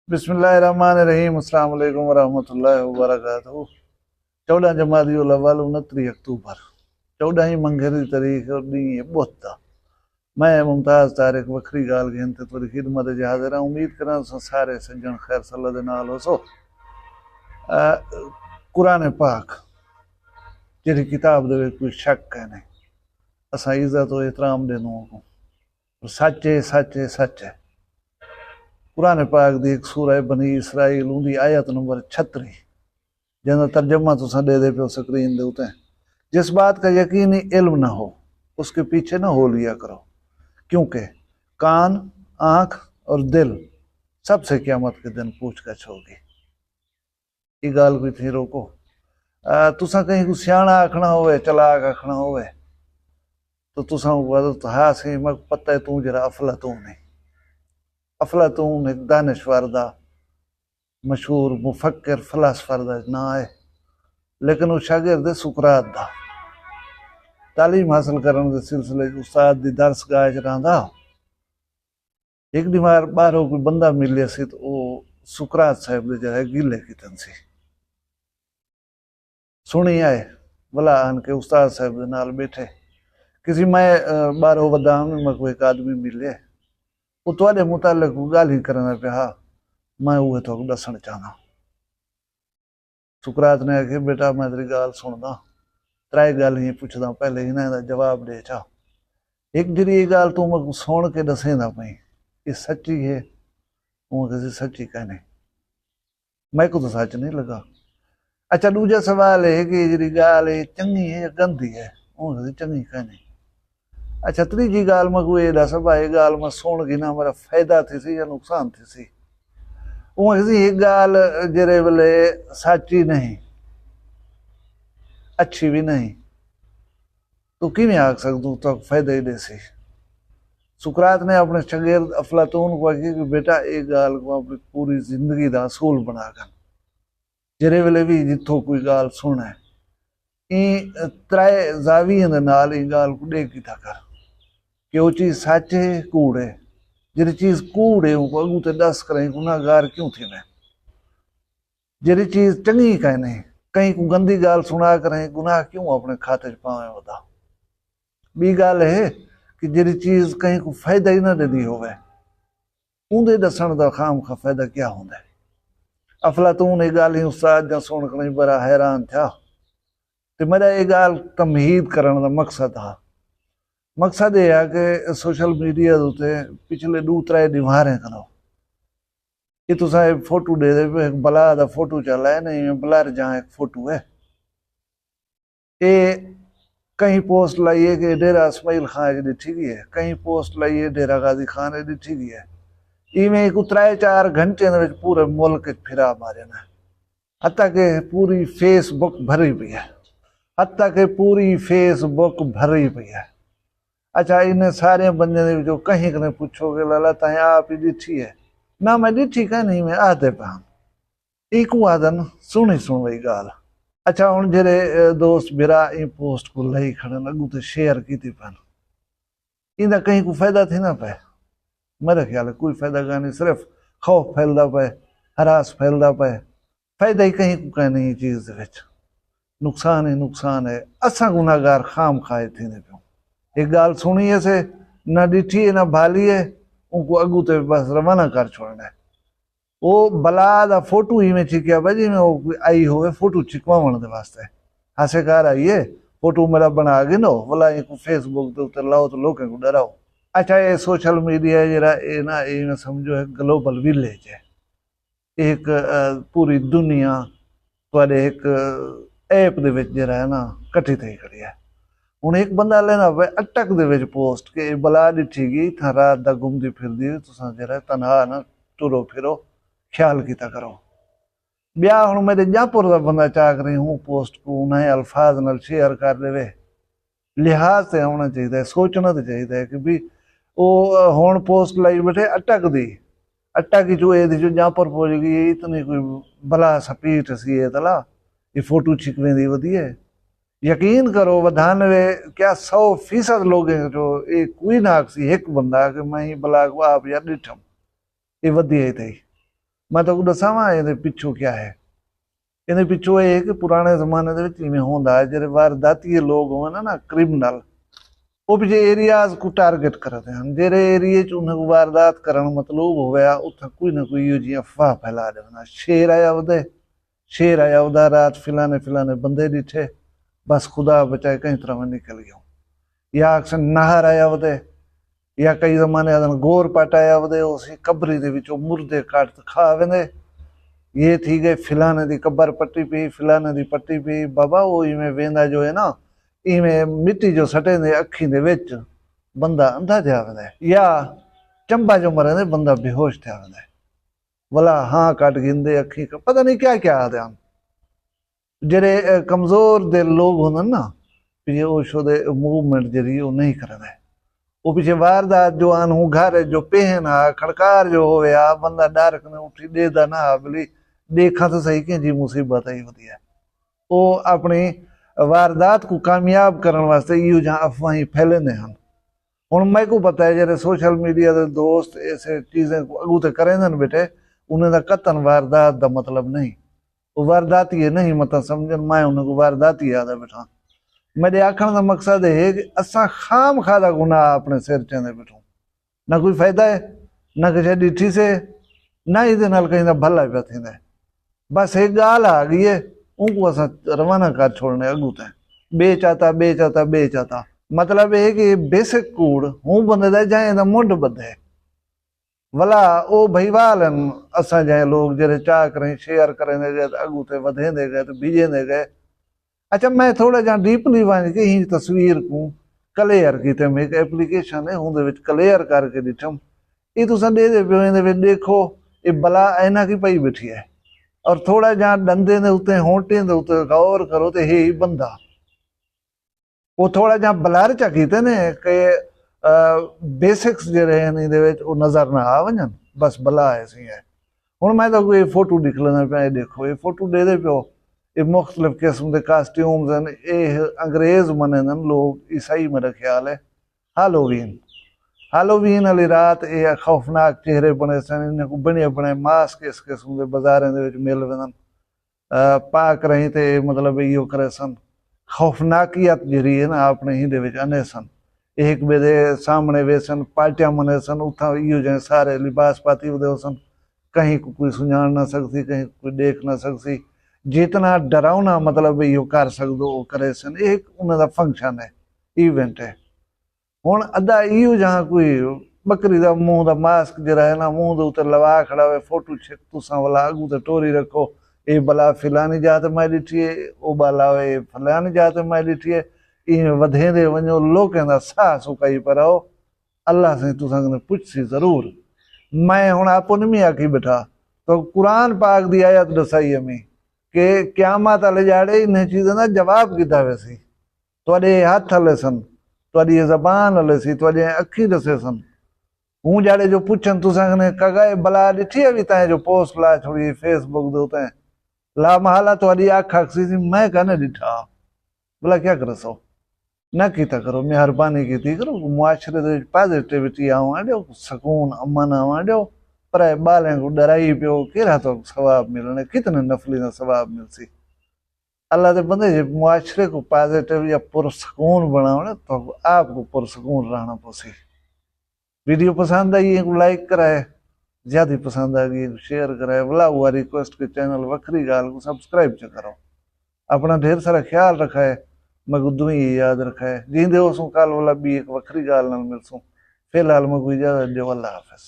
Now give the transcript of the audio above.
बिस्मिल्लाहिर्रहमानिर्रहीम। अस्सलाम वालेकुम वरहमतुल्लाहि वबरकातुहू। 14 जमादियुल अव्वल 29 अक्तूबर 14 ही मंगेरी तारीख और दी बुध। मैं मुमताज़ तारिक वखरी गाल गेन ते तुरी खिदमत च हाज़िर हां। उम्मीद करां सारे सज्जन खैर सल्ला दे नाल होसो। कुरान पाक जिहड़ी किताब दे विच कोई शक है नहीं, असां इज्जत और एहतराम देनों को सच है, सच है, सच है। कुरान पाक दी एक सूरह बनी इसराइल उनकी आयत नंबर 36 जिसका तर्जमा तुसा दे दे पे स्क्रीन दे उते। जिस बात का यकीनी इल्म ना हो उसके पीछे ना हो लिया करो, क्योंकि कान, आंख और दिल सबसे क़यामत के दिन पूछ गछ होगी। ये गाल कोई थी रोको। तुसा कहीं को सियाणा आखना होवे, चलाक आखना होवे तो तुसा को हाँ सही मग पता है तू जरा अफलातून है। अफलातून एक दानिश्वर दा मशहूर मुफक्किर फलसफर दा ना है, लेकिन वो शागिर्द सुकरात दा तालीम हासिल करने के सिलसिले उस्ताद दी दरसगाह च रहिंदा। एक दी बाहरों कोई बंदा मिले सी तो वो सुकरात साहब दे जरा गिले कीतन सी। सुनी आए भला आन के उस्ताद साहब दे नाल बैठे किसी मैं बाहरों वदाम में कोई एक आदमी मिले, वो तुहाडे मुतालिक गाल ही करना पिया, मैं उहे तो दसण चाहना। सुकरात ने आखे बेटा मैं तेरी गाल सुनदा, त्रै गल ही पुछदा, पहले इन्हां दा जवाब दे चा। एक जिहड़ी ये गाल तू मैं सुन के दसेंदा पई ये सच्ची है, वो किसी सच्ची कहने मैं को तो सच नहीं लगा। अच्छा दूजा सवाल है कि जिहड़ी गाल है चंगी है या गंदी है, वो किसी चंगी कहने। अच्छा तीजी गाल मैं कोई दस भाई गाल मैं सुन के ना मेरा फायदा थी सी या नुकसान थी सी। वो किसी एक गाल जेरे वेले सच्ची नहीं अच्छी भी नहीं तो किवें आख सकदूं तो फायदा ही दे सी। सुकरात ने अपने शागिर्द अफलातून को आखी कि बेटा एक गाल को अपनी पूरी जिंदगी दा असूल बना कर जेरे वेले भी जिथों कोई गाल सुने ई त्रै जावियें दे नाल ई गाल को देख कीता कर कि वो चीज सच है कूड़ है। जिहड़ी चीज कूड़ है उनको अगू ते दस करें गुनाहगार क्यों थी मैं। जिहड़ी चीज चंगी कहने कहीं को गंदी गाल सुना करें गुनाह क्यों अपने खाते च पावे वदा। बी गाल है कि जिहड़ी चीज कहीं को फायदा ही ना देदी होवे उंदे दसण दा खाम खा फायदा क्या होंदा है। अफलातून ये गाल ही उस्ताद जा सुन कर बड़ा हैरान था ते मेरा ये गाल तमहीद करने का मकसद था। मकसद यह है कि सोशल मीडिया उत्ते पिछले 2-3 दीवारें करो ये तुसा फोटो दे दे एक बला दा फोटो चला है नहीं बलार जहाँ एक फोटो है ये कहीं पोस्ट लाइए कि डेरा इस्माइल खान डिठी गई है, कहीं पोस्ट लाइए डेरा गाजी खान डिठी गई है। इवें एक 3-4 घंटे पूरे मुल्क फिरा मारे ना, हत्ता के पूरी फेसबुक भरी पई है, हत्ता के पूरी फेसबुक भरी पई है। अच्छा इन्हें सारे बंदे जो कहीं कहीं पूछोगे लाला ताए आप ही डिठी है ना, मैं डिठी कह नहीं मैं आते पान एक आदन सुनी सुन वही गाल। अच्छा हुण जेरे दोस्त मेरा इन पोस्ट को लाई खड़े अगू तो शेयर की थी पान इंदा कहीं को फायदा थी ना पे। मेरे ख्याल कोई फायदा का नहीं, सिर्फ खौफ फैलता पे, हरास फैलता पे, फायदा ही कहीं को कह नहीं चीज नुकसान ही नुकसान है। असा गुनाहगार खाम खाए थी ने पे एक गाल सुनी है से ना डिठी है ना भाली है उनको अगू तो बस रवाना कर छोड़ना है। वो बला दा फोटो ही में छिकिया भाई में वो आई होवे फोटो छिकवावण दे वास्ते हासेकार आई है फोटो मेरा बना के नो बोला एक फेसबुक दे उते लाओ तो लोगों को डराओ। अच्छा ये सोशल मीडिया जरा ये ना ये समझो है ग्लोबल विलेज है, एक पूरी दुनिया तुहाडे एक ऐप दे विच जरा है ना कट्ठी थई खड़ी है। हुण एक बंदा लेना पे अटक दे विच पोस्ट के बला डिठी गई था रात दा घूमदी फिरदी तुसां जरा तनहा ना टुरो फिरो ख्याल कीता करो। ब्याह हुण मेरे जापुर दा बंदा चाह करी हूँ पोस्ट को उन्हें अल्फाज नाल शेयर कर देवे लिहाज से होना चाहिए, सोचना तो चाहिए कि भी वो हुण पोस्ट लाई बैठे अटक दी अटक की जो जापुर पहुंच गई इतनी कोई भला सपीट सी है तला ये फोटो छिकवेंदी वधी है। यकीन करो 92 क्या 100% लोग जो ये कोई ना सी एक बंदा कि मैं ही बला को आप यार डिठम ये वधी थी मैं तो दसावां ਇਹਦੇ ਪਿੱਛੋਂ क्या है। ਇਹਦੇ ਪਿੱਛੋਂ ਇਹ ਹੈ ਕਿ ਪੁਰਾਣੇ ਜ਼ਮਾਨੇ ਦੇ ਵਿੱਚ ਇਵੇਂ ਹੁੰਦਾ ਹੈ, ਜਿਹੜੇ ਵਾਰਦਾਤੀ ਲੋਕ ਹੋਣ ਨਾ ਕ੍ਰਿਮੀਨਲ, ਉਹ ਵੀ एरियाज को टारगेट करते हैं। जेरे एरिए च उन्हें को वारदात करन मतलूब होया, उत्थे कोई ना कोई यो जी अफवाह फैला देना, शेर आया उदा रात फिलाने बंदे दिखे, बस खुदा बचाए कहीं तरह में निकल गया। या अक्सर नहर आया वदे, या कई जमाने गोर पट आया वदे, उसी कबरी दे विचों मुर्दे काट खा वेंदे। ये थी गए फिलाने दी कबर पट्टी पी, फिलाने दी पट्टी पी। बाबा वो इवें वेंदा जो है ना, इवें मिट्टी जो सटे ने अखी दे विच बंदा अंधा थिया वेंदा है, या चंबा जो मरे बंदा बेहोश थिया वेंदा है। भला हाँ कट गिंदे अखी पता नहीं क्या क्या आदे हैं। जेरे कमजोर दे लोग होंदे ना, पिछे ओशो दे मूवमेंट जरी वो नहीं करदे, वो पिछे वारदात जो आन हूँ घर जो पहन आ खड़कार जो होवे आ, बंदा डर कने उठी देदा ना बली देखा तो सही कि जी मुसीबत आई होती है। वो अपनी वारदात को कामयाब करने वास्ते यो जहाँ अफवाही फैलेंदे हैं। हुण मैं को पता है जेरे सोशल मीडिया दे दोस्त ऐसे चीजें अगू ते करेंदे ने बेटे, उन्हें दा कतन वारदात दा मतलब नहीं, वो वारदाती है नहीं मतलब समझन, मैं उन्हें को वारदाती याद है बेटा। मेरे आखण का मकसद है कि असा खाम खादा गुनाह अपने सिर चंदे बैठो, ना कोई फायदा है, ना किसी डिठी से, ना ये नाल कहीं भला पिया थींदा है। बस एक गाल आ गई है, उनको असा रवाना कर छोड़ने अगू ते बेचाता मतलब है कि बेसिक कूड़ हूँ बंदे दा जाए दा मुंड बधे भला ओ भाई वालन असा जाए लोग जेरे चाह करें शेयर करें गए तो अगू ते वधेंदे गए तो बीजेंदे गए। अच्छा मैं थोड़ा जा डीपली वञ के ही तस्वीर को क्लियर की, मैं एक एप्लीकेशन है उहदे विच क्लियर करके दिठम, ये तुसां दे दे पियो, इहदे विच देखो ये बला ऐना की पई बैठी है, और थोड़ा जा डंदे दे उत्ते होंटे दे उत्ते गौर करो तो हे बंदा वो थोड़ा जा ब्लर चा कीते ने कि बेसिक्स जेरे हैं इहदे विच वो नजर ना आ वञन, बस बला ऐसी है। हुण मैं तो कोई फोटो दिख लेना पिया, देखो ये फोटो दे दे पियो, ये मुख्तलिफ किस्म के कास्ट्यूम्स हैं, ये अंग्रेज मने लोग, ईसाई मेरा ख्याल है। हालोवीन वाली रात ये खौफनाक चेहरे बने सन, इन्हें को बने बने मास्क इस किस्म के बाजारें दे विच मिल वेंदन, पाक रही थे मतलब यो करे सन, खौफनाकियत जरी है ना अपने ही दे विच अने सन, एक बेदे सामने वे सन, पार्टियां मने सन, उथा यो जे सारे लिबास पाती उदे सन, कहीं को कोई सुझाण ना सकती, कहीं कोई देख ना सकती, जितना डरावना मतलब यो कर सकदो वो करे सन। एक उन्हें फंक्शन है, इवेंट है। हुण अद्धा इो जहाँ कोई बकरी का मुंह का मास्क जरा है ना मुंह के उत्ते लवा खड़ा हुए, फोटो छिक तुसा वाला अगू ते टोरी रखो, ये बला फिलानी जात मैं डिठी है, वो बला वे फलानी जात मैं डिठी है, इवें वधेंदे वञो, लोकें दा साह सुकाई पर आओ। अल्लाह से तुसा कने पुछसी जरूर, मैं हुण आपो नहीं आखी बैठा, तो कुरान पाक दी आयत दसाई हमें कि क्यामत वाले जाड़े इन्हें चीज़ों का जवाब किता वैसी, तुहाडे हथ हले सन, तुहाडी जबान हले सी, तुहाडी अखी दसे सन। हूँ जाड़े जो पुछन तुसां कने कगाए बला डिठी है भी ताए जो पोस्ट ला छोड़ी फेसबुक दे उते ला महला तुहाडी अख अक्सी सी, मैं कहने डिठा भला क्या कर सो ना कीता करो, मेहरबानी की करो, मुआशरे दे पॉजिटिविटी आवा ॾियो, सुकून अमन आवा ॾियो, पर बालें को डराई पियो केरा तो सवाब मिलने, कितने नफली ना सवाब मिलसी। अल्लाह के बंदे जे मुआशरे को पॉजिटिव या पुरसकून बनाओ तो आपको पुरसकून रहना पोसी। वीडियो पसंद आई है लाइक कराए, ज्यादा पसंद आ गई शेयर कराए, भला हुआ रिक्वेस्ट के चैनल वखरी गाल को सब्सक्राइब च करो। अपना ढेर सारा ख्याल रखा है, मैं गुद्दू ही याद रखा है, जींदे हो सो कल वाला भी एक वखरी गाल नाल मिलसूं। फिलहाल मैं कोई इजाजत दो, अल्लाह हाफिज।